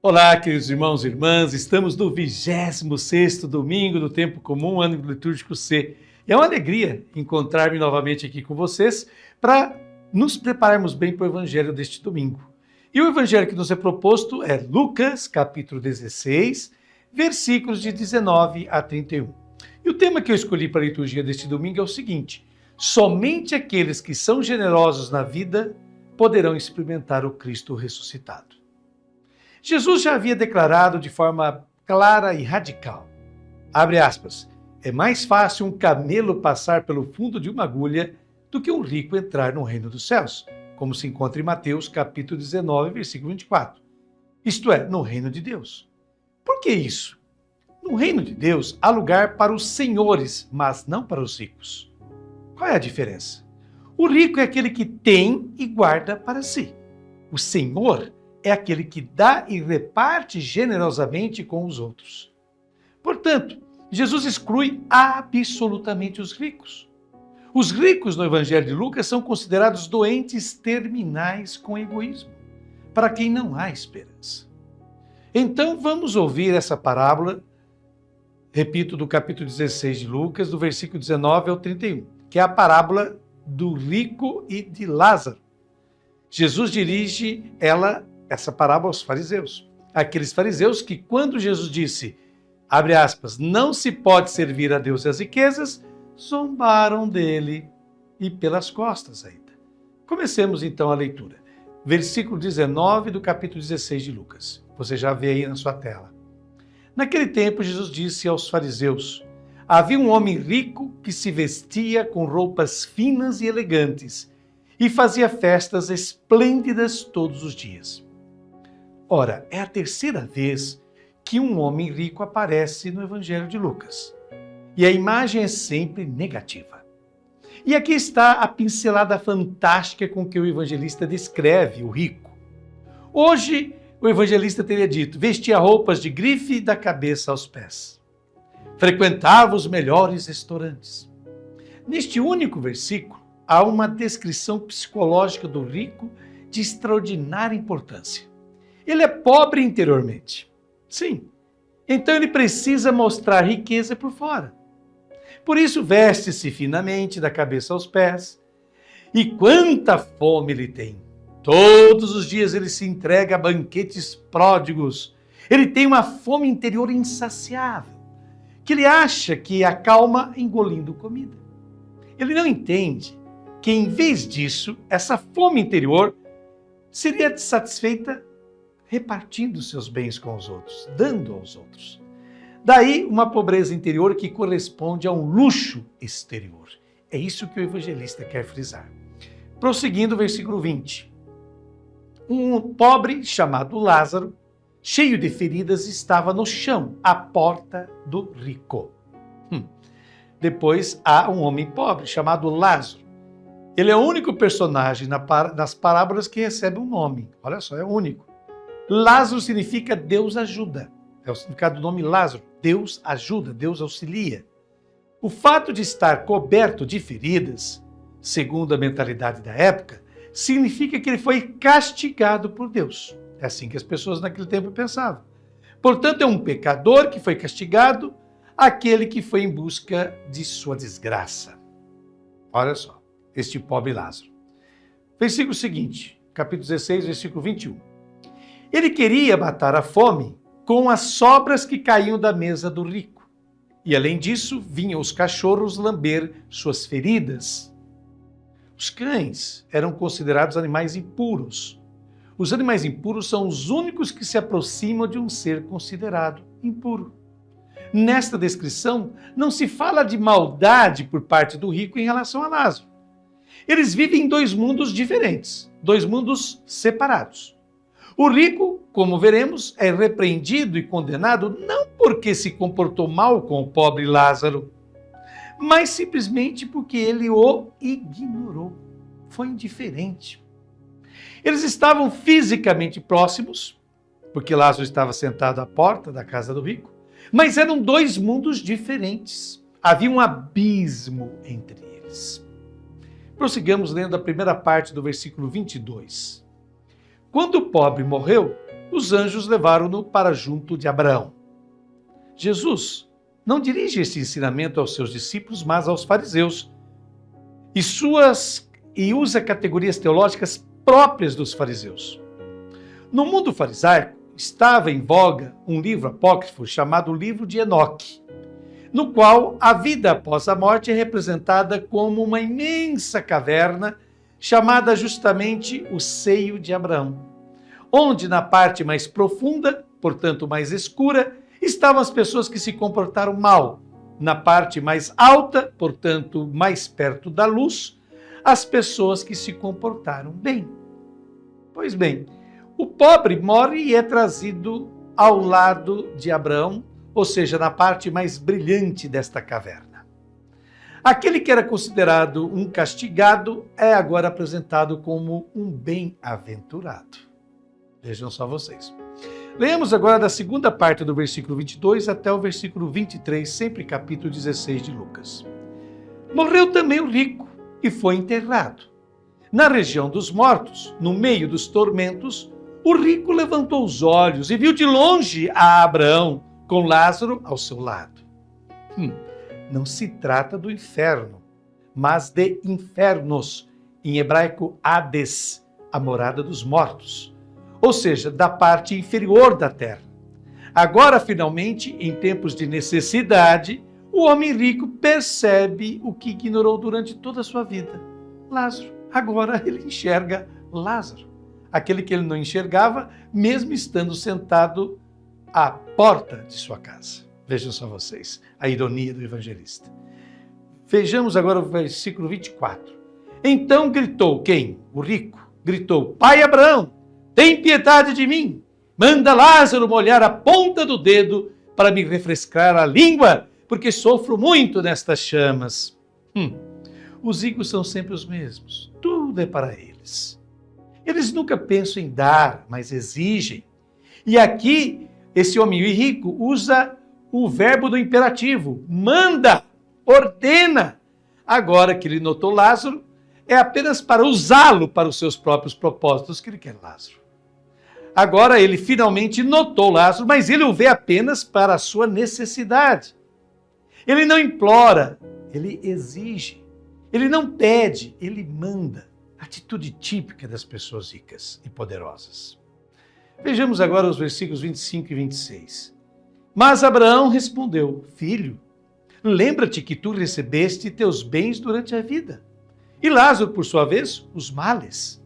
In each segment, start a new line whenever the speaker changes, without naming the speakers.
Olá, queridos irmãos e irmãs, estamos no 26º domingo do Tempo Comum, Ano Litúrgico C. E é uma alegria encontrar-me novamente aqui com vocês para nos prepararmos bem para o Evangelho deste domingo. E o Evangelho que nos é proposto é Lucas, capítulo 16, versículos de 19 a 31. E o tema que eu escolhi para a liturgia deste domingo é o seguinte: somente aqueles que são generosos na vida poderão experimentar o Cristo ressuscitado. Jesus já havia declarado de forma clara e radical, abre aspas, é mais fácil um camelo passar pelo fundo de uma agulha do que um rico entrar no reino dos céus, como se encontra em Mateus capítulo 19, versículo 24. Isto é, no reino de Deus. Por que isso? No reino de Deus há lugar para os senhores, mas não para os ricos. Qual é a diferença? O rico é aquele que tem e guarda para si. O senhor é aquele que dá e reparte generosamente com os outros. Portanto, Jesus exclui absolutamente os ricos. Os ricos no Evangelho de Lucas são considerados doentes terminais com egoísmo, para quem não há esperança. Então vamos ouvir essa parábola, repito, do capítulo 16 de Lucas, do versículo 19 ao 31, que é a parábola do rico e de Lázaro. Jesus dirige essa parábola aos fariseus. Aqueles fariseus que, quando Jesus disse, abre aspas, não se pode servir a Deus e as riquezas, zombaram dele e pelas costas ainda. Comecemos então a leitura. Versículo 19 do capítulo 16 de Lucas. Você já vê aí na sua tela. Naquele tempo, Jesus disse aos fariseus, havia um homem rico que se vestia com roupas finas e elegantes e fazia festas esplêndidas todos os dias. Ora, é a terceira vez que um homem rico aparece no Evangelho de Lucas. E a imagem é sempre negativa. E aqui está a pincelada fantástica com que o evangelista descreve o rico. Hoje, o evangelista teria dito, vestia roupas de grife da cabeça aos pés. Frequentava os melhores restaurantes. Neste único versículo, há uma descrição psicológica do rico de extraordinária importância. Ele é pobre interiormente. Sim. Então ele precisa mostrar riqueza por fora. Por isso veste-se finamente da cabeça aos pés. E quanta fome ele tem! Todos os dias ele se entrega a banquetes pródigos. Ele tem uma fome interior insaciável, que ele acha que acalma engolindo comida. Ele não entende que, em vez disso, essa fome interior seria satisfeita repartindo seus bens com os outros, dando aos outros. Daí uma pobreza interior que corresponde a um luxo exterior. É isso que o evangelista quer frisar. Prosseguindo o versículo 20. Um pobre chamado Lázaro, cheio de feridas, estava no chão, à porta do rico. Depois há um homem pobre chamado Lázaro. Ele é o único personagem nas parábolas que recebe um nome. Olha só, é o único. Lázaro significa Deus ajuda. É o significado do nome Lázaro. Deus ajuda, Deus auxilia. O fato de estar coberto de feridas, segundo a mentalidade da época, significa que ele foi castigado por Deus. É assim que as pessoas naquele tempo pensavam. Portanto, é um pecador que foi castigado, aquele que foi em busca de sua desgraça. Olha só, este pobre Lázaro. Versículo seguinte, capítulo 16, versículo 21. Ele queria matar a fome com as sobras que caíam da mesa do rico. E além disso, vinham os cachorros lamber suas feridas. Os cães eram considerados animais impuros. Os animais impuros são os únicos que se aproximam de um ser considerado impuro. Nesta descrição, não se fala de maldade por parte do rico em relação a Lázaro. Eles vivem em dois mundos diferentes, dois mundos separados. O rico, como veremos, é repreendido e condenado não porque se comportou mal com o pobre Lázaro, mas simplesmente porque ele o ignorou, foi indiferente. Eles estavam fisicamente próximos, porque Lázaro estava sentado à porta da casa do rico, mas eram dois mundos diferentes. Havia um abismo entre eles. Prossigamos lendo a primeira parte do versículo 22. Quando o pobre morreu, os anjos levaram-no para junto de Abraão. Jesus não dirige esse ensinamento aos seus discípulos, mas aos fariseus, e usa categorias teológicas próprias dos fariseus. No mundo farisaico, estava em voga um livro apócrifo chamado Livro de Enoque, no qual a vida após a morte é representada como uma imensa caverna chamada justamente o seio de Abraão, onde na parte mais profunda, portanto mais escura, estavam as pessoas que se comportaram mal. Na parte mais alta, portanto mais perto da luz, as pessoas que se comportaram bem. Pois bem, o pobre morre e é trazido ao lado de Abraão, ou seja, na parte mais brilhante desta caverna. Aquele que era considerado um castigado é agora apresentado como um bem-aventurado. Vejam só vocês. Leamos agora da segunda parte do versículo 22 até o versículo 23, sempre capítulo 16 de Lucas. Morreu também o rico e foi enterrado. Na região dos mortos, no meio dos tormentos, o rico levantou os olhos e viu de longe a Abraão com Lázaro ao seu lado. Não se trata do inferno, mas de infernos, em hebraico Hades, a morada dos mortos, ou seja, da parte inferior da terra. Agora, finalmente, em tempos de necessidade, o homem rico percebe o que ignorou durante toda a sua vida: Lázaro. Agora ele enxerga Lázaro, aquele que ele não enxergava, mesmo estando sentado à porta de sua casa. Vejam só vocês, a ironia do evangelista. Vejamos agora o versículo 24. Então gritou quem? O rico. Gritou: Pai Abraão, tem piedade de mim. Manda Lázaro molhar a ponta do dedo para me refrescar a língua, porque sofro muito nestas chamas. Os ricos são sempre os mesmos. Tudo é para eles. Eles nunca pensam em dar, mas exigem. E aqui, esse homem rico usa o verbo do imperativo. Manda, ordena. Agora que ele notou Lázaro, é apenas para usá-lo para os seus próprios propósitos que ele quer Lázaro. Agora ele finalmente notou Lázaro, mas ele o vê apenas para a sua necessidade. Ele não implora, ele exige. Ele não pede, ele manda. Atitude típica das pessoas ricas e poderosas. Vejamos agora os versículos 25 e 26. Mas Abraão respondeu: Filho, lembra-te que tu recebeste teus bens durante a vida, e Lázaro, por sua vez, os males.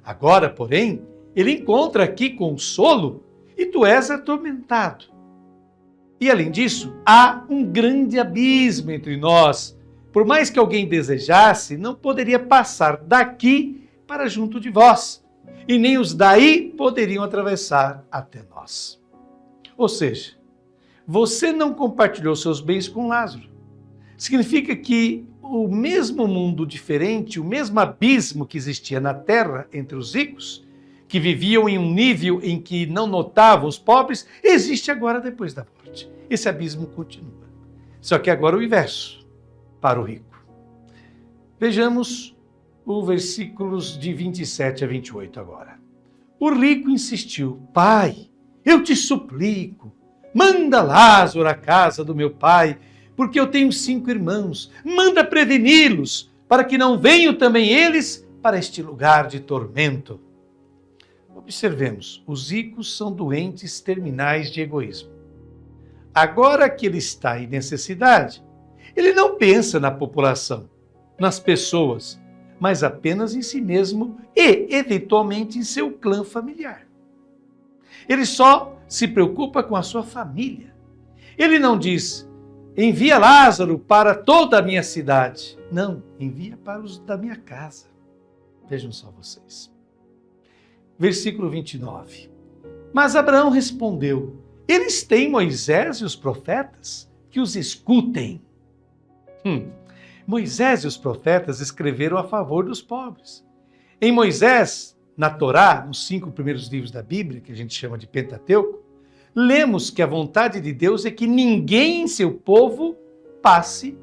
Agora, porém, ele encontra aqui consolo e tu és atormentado. E além disso, há um grande abismo entre nós. Por mais que alguém desejasse, não poderia passar daqui para junto de vós, e nem os daí poderiam atravessar até nós. Ou seja, você não compartilhou seus bens com Lázaro. Significa que o mesmo mundo diferente, o mesmo abismo que existia na terra entre os ricos, que viviam em um nível em que não notavam os pobres, existe agora depois da morte. Esse abismo continua. Só que agora o inverso, para o rico. Vejamos os versículos de 27 a 28 agora. O rico insistiu: Pai, eu te suplico, manda Lázaro à casa do meu pai, porque eu tenho 5 irmãos. Manda preveni-los, para que não venham também eles para este lugar de tormento. Observemos, os ricos são doentes terminais de egoísmo. Agora que ele está em necessidade, ele não pensa na população, nas pessoas, mas apenas em si mesmo e, eventualmente, em seu clã familiar. Ele só se preocupa com a sua família. Ele não diz: envia Lázaro para toda a minha cidade. Não, envia para os da minha casa. Vejam só vocês. Versículo 29. Mas Abraão respondeu: eles têm Moisés e os profetas, que os escutem. Moisés e os profetas escreveram a favor dos pobres. Em Moisés, na Torá, nos 5 primeiros livros da Bíblia, que a gente chama de Pentateuco, lemos que a vontade de Deus é que ninguém em seu povo passe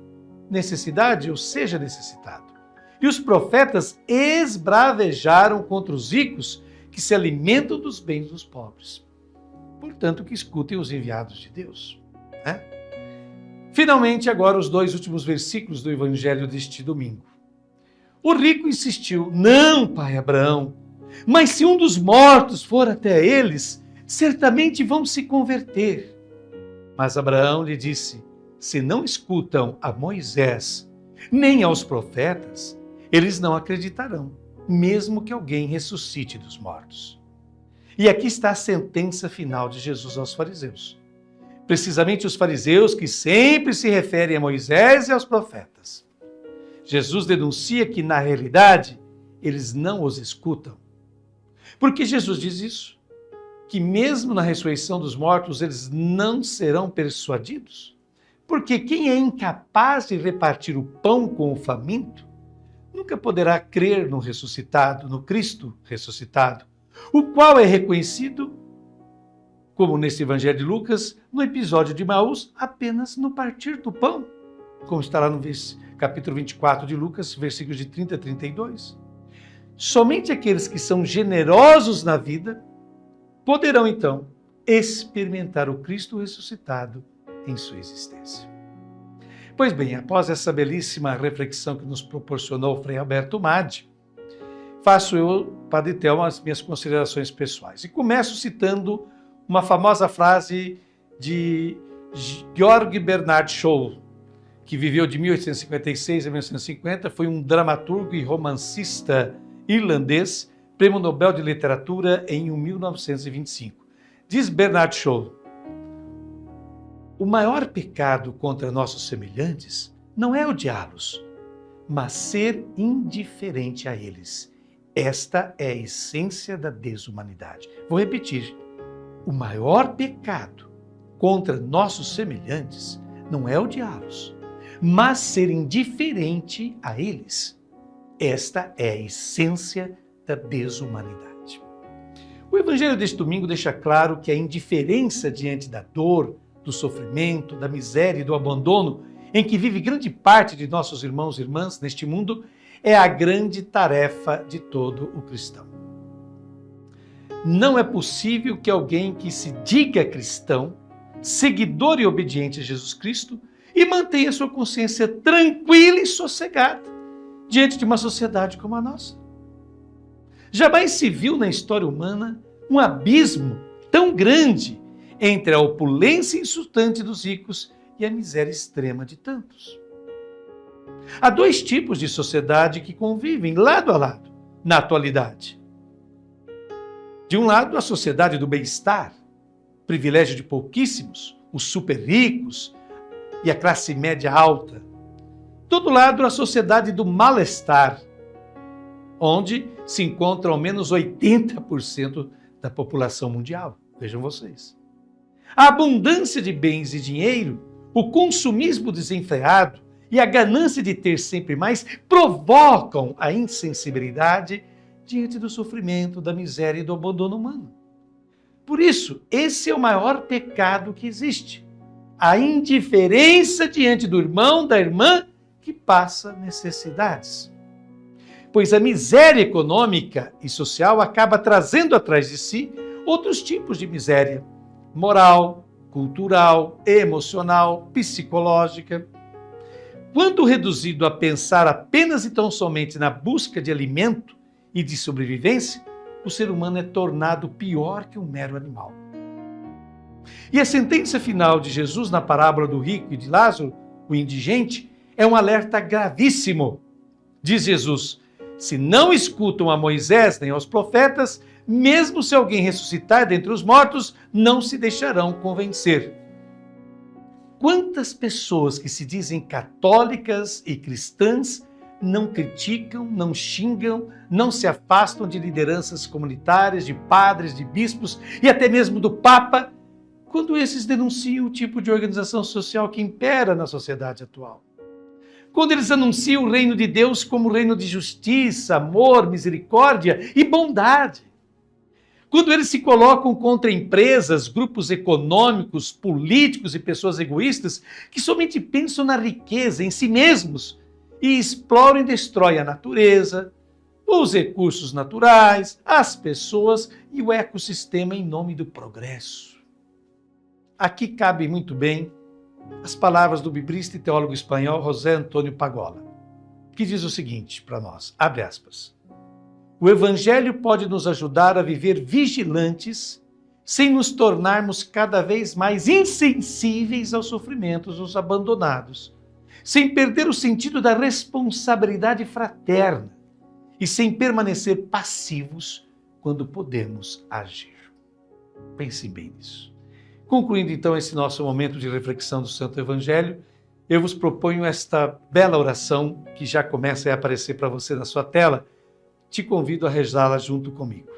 necessidade ou seja necessitado. E os profetas esbravejaram contra os ricos que se alimentam dos bens dos pobres. portanto que escutem os enviados de Deus. Né? Finalmente, agora os 2 últimos versículos do Evangelho deste domingo. O rico insistiu: não, pai Abraão, mas se um dos mortos for até eles, certamente vão se converter. Mas Abraão lhe disse: se não escutam a Moisés, nem aos profetas, eles não acreditarão, mesmo que alguém ressuscite dos mortos. E aqui está a sentença final de Jesus aos fariseus. Precisamente os fariseus que sempre se referem a Moisés e aos profetas. Jesus denuncia que, na realidade, eles não os escutam. Por que Jesus diz isso? Que mesmo na ressurreição dos mortos, eles não serão persuadidos? Porque quem é incapaz de repartir o pão com o faminto, nunca poderá crer no ressuscitado, no Cristo ressuscitado, o qual é reconhecido, como nesse Evangelho de Lucas, no episódio de Emaús, apenas no partir do pão, como está lá no capítulo 24 de Lucas, versículos de 30 a 32. Somente aqueles que são generosos na vida poderão, então, experimentar o Cristo ressuscitado em sua existência. Pois bem, após essa belíssima reflexão que nos proporcionou o Frei Alberto Madi, faço eu, Padre Thelma, as minhas considerações pessoais. E começo citando uma famosa frase de Georg Bernhard Shaw, que viveu de 1856 a 1950, foi um dramaturgo e romancista irlandês, Prêmio Nobel de Literatura em 1925. Diz Bernhard Shaw: o maior pecado contra nossos semelhantes não é odiá-los, mas ser indiferente a eles. Esta é a essência da desumanidade. Vou repetir. O maior pecado contra nossos semelhantes não é odiá-los, mas ser indiferente a eles. Esta é a essência da desumanidade. O Evangelho deste domingo deixa claro que a indiferença diante da dor, do sofrimento, da miséria e do abandono em que vive grande parte de nossos irmãos e irmãs neste mundo é a grande tarefa de todo o cristão. Não é possível que alguém que se diga cristão, seguidor e obediente a Jesus Cristo, e mantenha sua consciência tranquila e sossegada diante de uma sociedade como a nossa. Jamais se viu na história humana um abismo tão grande entre a opulência insultante dos ricos e a miséria extrema de tantos. Há 2 tipos de sociedade que convivem lado a lado na atualidade. De um lado, a sociedade do bem-estar, privilégio de pouquíssimos, os super ricos e a classe média alta. Do outro lado, a sociedade do mal-estar, onde se encontra ao menos 80% da população mundial. Vejam vocês. A abundância de bens e dinheiro, o consumismo desenfreado e a ganância de ter sempre mais provocam a insensibilidade diante do sofrimento, da miséria e do abandono humano. Por isso, esse é o maior pecado que existe. A indiferença diante do irmão, da irmã que passa necessidades. Pois a miséria econômica e social acaba trazendo atrás de si outros tipos de miséria: moral, cultural, emocional, psicológica. Quando reduzido a pensar apenas e tão somente na busca de alimento e de sobrevivência, o ser humano é tornado pior que um mero animal. E a sentença final de Jesus na parábola do rico e de Lázaro, o indigente, é um alerta gravíssimo. Diz Jesus: se não escutam a Moisés nem aos profetas, mesmo se alguém ressuscitar dentre os mortos, não se deixarão convencer. Quantas pessoas que se dizem católicas e cristãs não criticam, não xingam, não se afastam de lideranças comunitárias, de padres, de bispos e até mesmo do Papa, quando esses denunciam o tipo de organização social que impera na sociedade atual? Quando eles anunciam o reino de Deus como reino de justiça, amor, misericórdia e bondade? Quando eles se colocam contra empresas, grupos econômicos, políticos e pessoas egoístas que somente pensam na riqueza, em si mesmos, e exploram e destroem a natureza, os recursos naturais, as pessoas e o ecossistema em nome do progresso. aqui cabe muito bem as palavras do biblista e teólogo espanhol José Antônio Pagola, que diz o seguinte para nós, abre aspas, o Evangelho pode nos ajudar a viver vigilantes sem nos tornarmos cada vez mais insensíveis aos sofrimentos dos abandonados, sem perder o sentido da responsabilidade fraterna e sem permanecer passivos quando podemos agir. Pense bem nisso. Concluindo então esse nosso momento de reflexão do Santo Evangelho, eu vos proponho esta bela oração que já começa a aparecer para você na sua tela. Te convido a rezá-la junto comigo.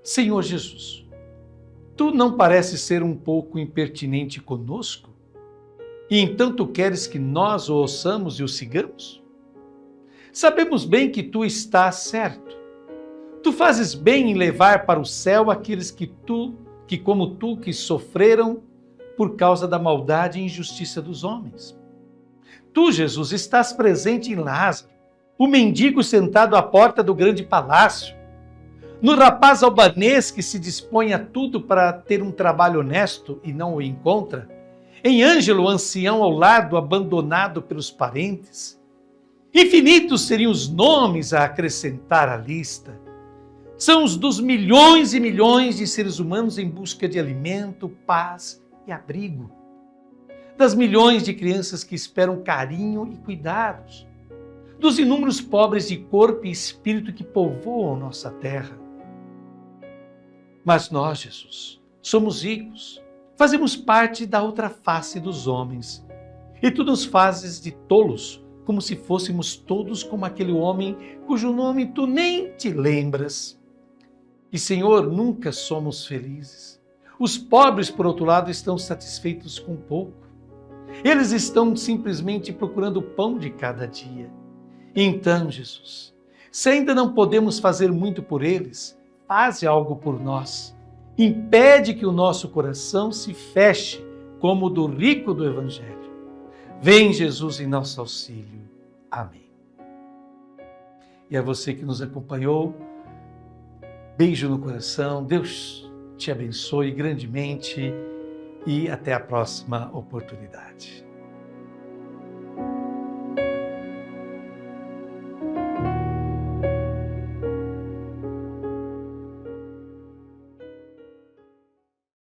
Senhor Jesus, tu não pareces ser um pouco impertinente conosco? E então tu queres que nós o ouçamos e o sigamos? Sabemos bem que tu estás certo. Tu fazes bem em levar para o céu aqueles que como tu, que sofreram por causa da maldade e injustiça dos homens. Tu, Jesus, estás presente em Lázaro, o mendigo sentado à porta do grande palácio, no rapaz albanês que se dispõe a tudo para ter um trabalho honesto e não o encontra, em Ângelo, o ancião ao lado, abandonado pelos parentes. Infinitos seriam os nomes a acrescentar à lista. São os dos milhões e milhões de seres humanos em busca de alimento, paz e abrigo. Das milhões de crianças que esperam carinho e cuidados. Dos inúmeros pobres de corpo e espírito que povoam nossa terra. Mas nós, Jesus, somos ricos, fazemos parte da outra face dos homens. E tu nos fazes de tolos, como se fôssemos todos como aquele homem cujo nome tu nem te lembras. E, Senhor, nunca somos felizes. Os pobres, por outro lado, estão satisfeitos com pouco. Eles estão simplesmente procurando o pão de cada dia. Então, Jesus, se ainda não podemos fazer muito por eles, faze algo por nós. Impede que o nosso coração se feche como o do rico do Evangelho. Vem, Jesus, em nosso auxílio. Amém. E a você que nos acompanhou, beijo no coração, Deus te abençoe grandemente e até a próxima oportunidade.